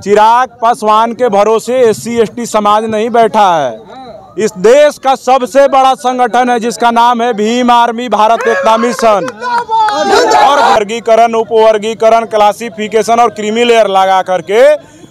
चिराग पासवान के भरोसे SC/ST समाज नहीं बैठा है। इस देश का सबसे बड़ा संगठन है जिसका नाम है भीम आर्मी भारत एकता मिशन। और वर्गीकरण, उपवर्गीकरण, क्लासिफिकेशन और क्रीमी लेयर लगा करके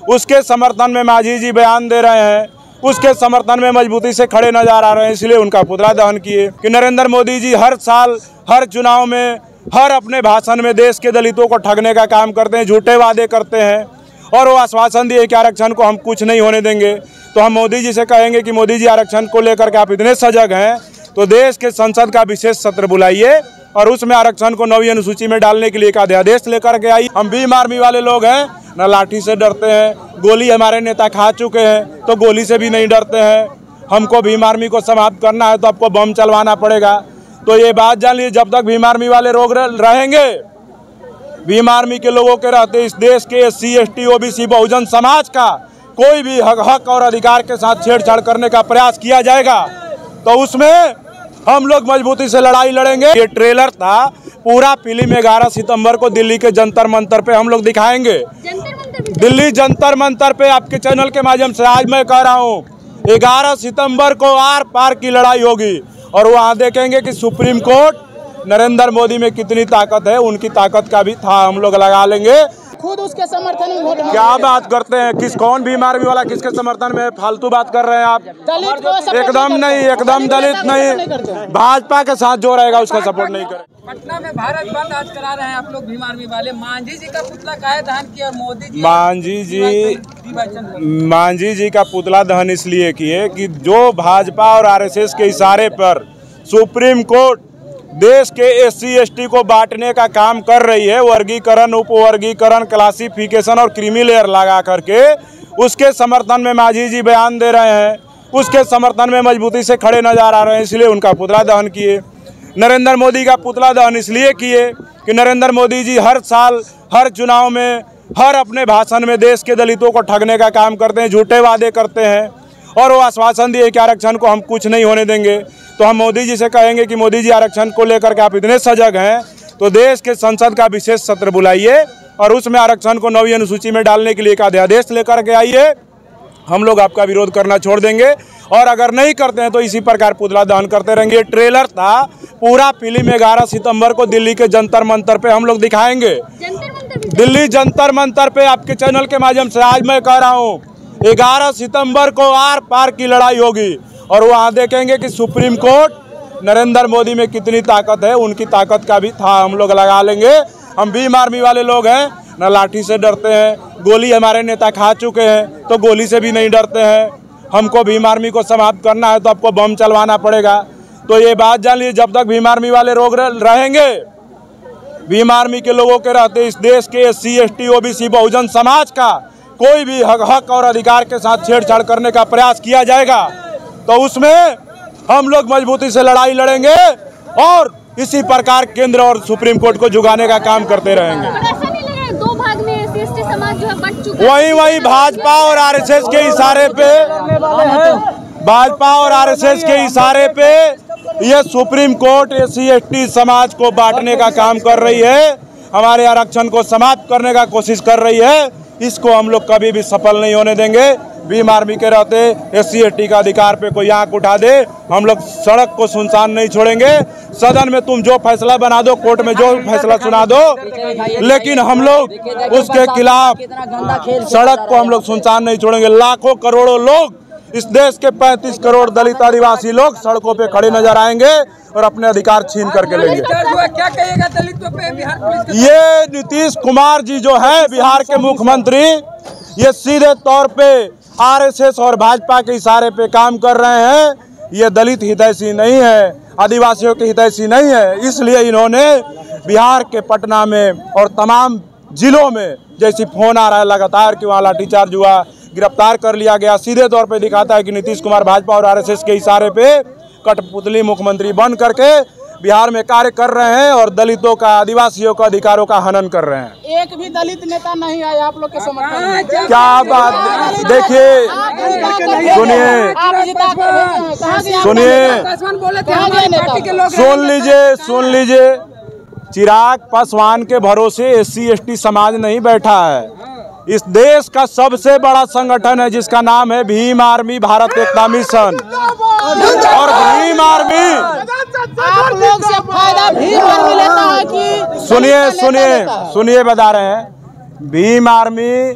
उसके समर्थन में मांझी जी बयान दे रहे हैं, उसके समर्थन में मजबूती से खड़े नजर आ रहे हैं। इसलिए उनका पुतला दहन किए कि नरेंद्र मोदी जी हर साल हर चुनाव में हर अपने भाषण में देश के दलितों को ठगने का काम करते हैं, झूठे वादे करते हैं और वो आश्वासन दिए कि आरक्षण को हम कुछ नहीं होने देंगे। तो हम मोदी जी से कहेंगे कि मोदी जी आरक्षण को लेकर के आप इतने सजग हैं तो देश के संसद का विशेष सत्र बुलाइए और उसमें आरक्षण को 9वीं अनुसूची में डालने के लिए एक अध्यादेश लेकर के आई। हम भीम आर्मी वाले लोग हैं, न लाठी से डरते हैं, गोली हमारे नेता खा चुके हैं तो गोली से भी नहीं डरते हैं। हमको भीम आर्मी को समाप्त करना है तो आपको बम चलवाना पड़ेगा। तो ये बात जान लीजिए, जब तक भीम आर्मी वाले लोग रहेंगे, भीम आर्मी के लोगों के रहते इस देश के SC/ST OBC बहुजन समाज का कोई भी हक और अधिकार के साथ छेड़छाड़ करने का प्रयास किया जाएगा तो उसमें हम लोग मजबूती से लड़ाई लड़ेंगे। ये ट्रेलर था, पूरा फिल्म 11 सितंबर को दिल्ली के जंतर मंतर पे हम लोग दिखाएंगे। दिल्ली जंतर मंतर पे आपके चैनल के माध्यम से आज मैं कह रहा हूँ 11 सितंबर को आर पार की लड़ाई होगी और वहाँ देखेंगे कि सुप्रीम कोर्ट नरेंद्र मोदी में कितनी ताकत है। उनकी ताकत का भी था हम लोग लगा लेंगे। खुद उसके समर्थन में वोट क्या बात करते हैं, कौन भीम आर्मी वाला किसके समर्थन में फालतू बात कर रहे हैं आप? एकदम नहीं, एकदम दलित नहीं, भाजपा के साथ जो रहेगा उसका सपोर्ट नहीं करें। पटना में भारत बंद आज करा रहे हैं आप लोग भीम आर्मी वाले। मांझी जी का पुतला काहे दहन किया? मोदी जी मांझी जी का पुतला दहन इसलिए किए कि जो भाजपा और RSS के इशारे पर सुप्रीम कोर्ट देश के SC/ST को बांटने का काम कर रही है, वर्गीकरण, उपवर्गीकरण, क्लासिफिकेशन और क्रीमी लेयर लगा करके उसके समर्थन में मांझी जी बयान दे रहे हैं, उसके समर्थन में मजबूती से खड़े नजर आ रहे हैं। इसलिए उनका पुतला दहन किए। नरेंद्र मोदी का पुतला दहन इसलिए किए कि नरेंद्र मोदी जी हर साल हर चुनाव में हर अपने भाषण में देश के दलितों को ठगने का काम करते हैं, झूठे वादे करते हैं और वो आश्वासन दिए कि आरक्षण को हम कुछ नहीं होने देंगे। तो हम मोदी जी से कहेंगे कि मोदी जी आरक्षण को लेकर के आप इतने सजग हैं तो देश के संसद का विशेष सत्र बुलाइए और उसमें आरक्षण को 9वीं अनुसूची में डालने के लिए एक अध्यादेश लेकर के आइए। हम लोग आपका विरोध करना छोड़ देंगे और अगर नहीं करते हैं तो इसी प्रकार पुतला दहन करते रहेंगे। ये ट्रेलर था, पूरा फिल्म 11 सितंबर को दिल्ली के जंतर मंतर पे हम लोग दिखाएंगे। दिल्ली जंतर मंतर पे आपके चैनल के माध्यम से आज मैं कह रहा हूँ 11 सितंबर को आर पार की लड़ाई होगी और वहाँ देखेंगे कि सुप्रीम कोर्ट नरेंद्र मोदी में कितनी ताकत है। उनकी ताकत का भी था हम लोग लगा लेंगे। हम भीम आर्मी वाले लोग हैं, न लाठी से डरते हैं, गोली हमारे नेता खा चुके हैं तो गोली से भी नहीं डरते हैं। हमको भीम आर्मी को समाप्त करना है तो आपको बम चलवाना पड़ेगा। तो ये बात जान लीजिए, जब तक भीम आर्मी वाले लोग रहेंगे, भीम आर्मी के लोगों के रहते इस देश के SC/ST OBC बहुजन समाज का कोई भी हक और अधिकार के साथ छेड़छाड़ करने का प्रयास किया जाएगा तो उसमें हम लोग मजबूती से लड़ाई लड़ेंगे और इसी प्रकार केंद्र और सुप्रीम कोर्ट को झुकाने का काम करते रहेंगे। दो भाग में SC/ST समाज जो है बंट चुका है। वही भाजपा और RSS के इशारे पे, भाजपा और RSS के इशारे पे ये सुप्रीम कोर्ट SC/ST समाज को बांटने का काम कर रही है, हमारे आरक्षण को समाप्त करने का कोशिश कर रही है। इसको हम लोग कभी भी सफल नहीं होने देंगे। भीम आर्मी के रहते SC/ST का अधिकार पे कोई आंख उठा दे, हम लोग सड़क को सुनसान नहीं छोड़ेंगे। सदन में तुम जो फैसला बना दो, कोर्ट में जो फैसला सुना दो, लेकिन हम लोग उसके खिलाफ सड़क को हम लोग सुनसान नहीं छोड़ेंगे। लाखों करोड़ों लोग, इस देश के 35 करोड़ दलित आदिवासी लोग सड़कों पे खड़े नजर आएंगे और अपने अधिकार छीन करके लेंगे। क्या कहिएगा दलितों पे बिहार पुलिस? ये नीतीश कुमार जी जो है बिहार के मुख्यमंत्री, ये सीधे तौर पे RSS और भाजपा के इशारे पे काम कर रहे हैं। ये दलित हितैषी नहीं है, आदिवासियों के हितैषी नहीं है। इसलिए इन्होंने बिहार के पटना में और तमाम जिलों में जैसी फोन आ रहा है लगातार कि वहाँ लाठीचार्ज हुआ, गिरफ्तार कर लिया गया, सीधे तौर पे दिखाता है कि नीतीश कुमार भाजपा और RSS के इशारे पे कठपुतली मुख्यमंत्री बन करके बिहार में कार्य कर रहे हैं और दलितों का, आदिवासियों का अधिकारों का हनन कर रहे हैं। एक भी दलित नेता नहीं आया आप लोग के समर्थन में। क्या बात, देखिए सुन लीजिए, चिराग पासवान के भरोसे SC/ST समाज नहीं बैठा है। इस देश का सबसे बड़ा संगठन है जिसका नाम है भीम आर्मी भारत एकता मिशन। और भीम आर्मी आप लोग से फायदा भीम आर्मी लेता है कि सुनिए बता रहे हैं। भीम आर्मी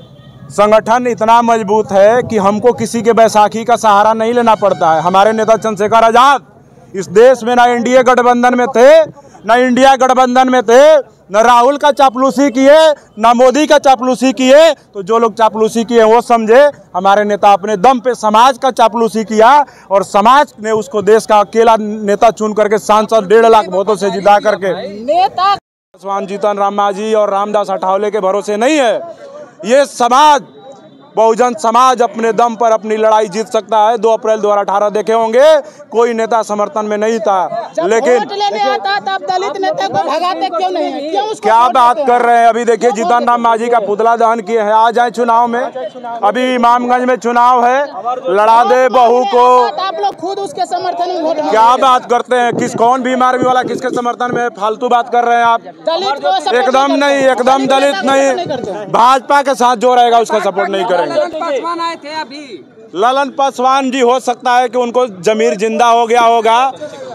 संगठन इतना मजबूत है कि हमको किसी के बैसाखी का सहारा नहीं लेना पड़ता है। हमारे नेता चंद्रशेखर आजाद इस देश में ना एनडीए गठबंधन में थे, ना इंडिया गठबंधन में थे, न राहुल का चापलूसी किए, ना मोदी का चापलूसी किए। तो जो लोग चापलूसी किए वो समझे, हमारे नेता अपने दम पे समाज का चापलूसी किया और समाज ने उसको देश का अकेला नेता चुन करके सांसद 1.5 लाख वोटों से जिता करके नेता पासवान जीतन राम मांझी और रामदास अठावले के भरोसे नहीं है। ये समाज, बहुजन समाज अपने दम पर अपनी लड़ाई जीत सकता है। 2 अप्रैल 2018 देखे होंगे, कोई नेता समर्थन में नहीं था, लेकिन वोट लेने आता तब दलित नेता को भगाते क्यों नहीं है? क्यों उसको क्या वोट बात देते कर रहे हैं। अभी देखिए जीतन राम मांझी का पुतला दहन किए हैं। आ जाए चुनाव में, अभी इमामगंज में चुनाव है, लड़ा दे बहू को। आप लोग खुद उसके समर्थन में वोट क्या बात करते हैं। कौन भीम आर्मी वाला किसके समर्थन में फालतू बात कर रहे हैं आप। दलित को support एकदम नहीं, एकदम दलित नहीं। भाजपा के साथ जो रहेगा उसका सपोर्ट नहीं करेंगे। पासवान आए थे अभी, ललन पासवान जी हो सकता है कि उनको जमीर जिंदा हो गया होगा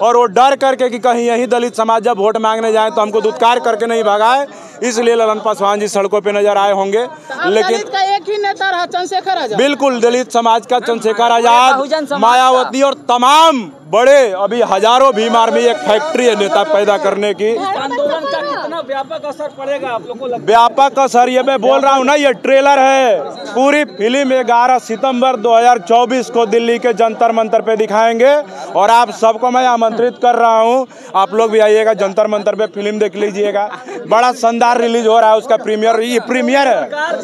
और वो डर करके कि कहीं यही दलित समाज जब वोट मांगने जाए तो हमको दुत्कार करके नहीं भगाए, इसलिए ललन पासवान जी सड़कों पे नजर आए होंगे। लेकिन दलित का एक ही नेता रहा, चंद्रशेखर आजाद। बिल्कुल दलित समाज का चंद्रशेखर आजाद, मायावती और तमाम बड़े, अभी हजारों भीम आर्मी एक फैक्ट्री है नेता पैदा करने की। आंदोलन का कितना व्यापक असर पड़ेगा आप लोगों को लगता व्यापक असर, ये मैं बोल रहा हूँ ना, ये ट्रेलर है। पूरी फिल्म 11 सितंबर 2024 को दिल्ली के जंतर मंतर पे दिखाएंगे और आप सबको मैं आमंत्रित कर रहा हूँ, आप लोग भी आइएगा, जंतर मंतर पे फिल्म देख लीजिएगा। बड़ा शानदार रिलीज हो रहा है, उसका प्रीमियर है।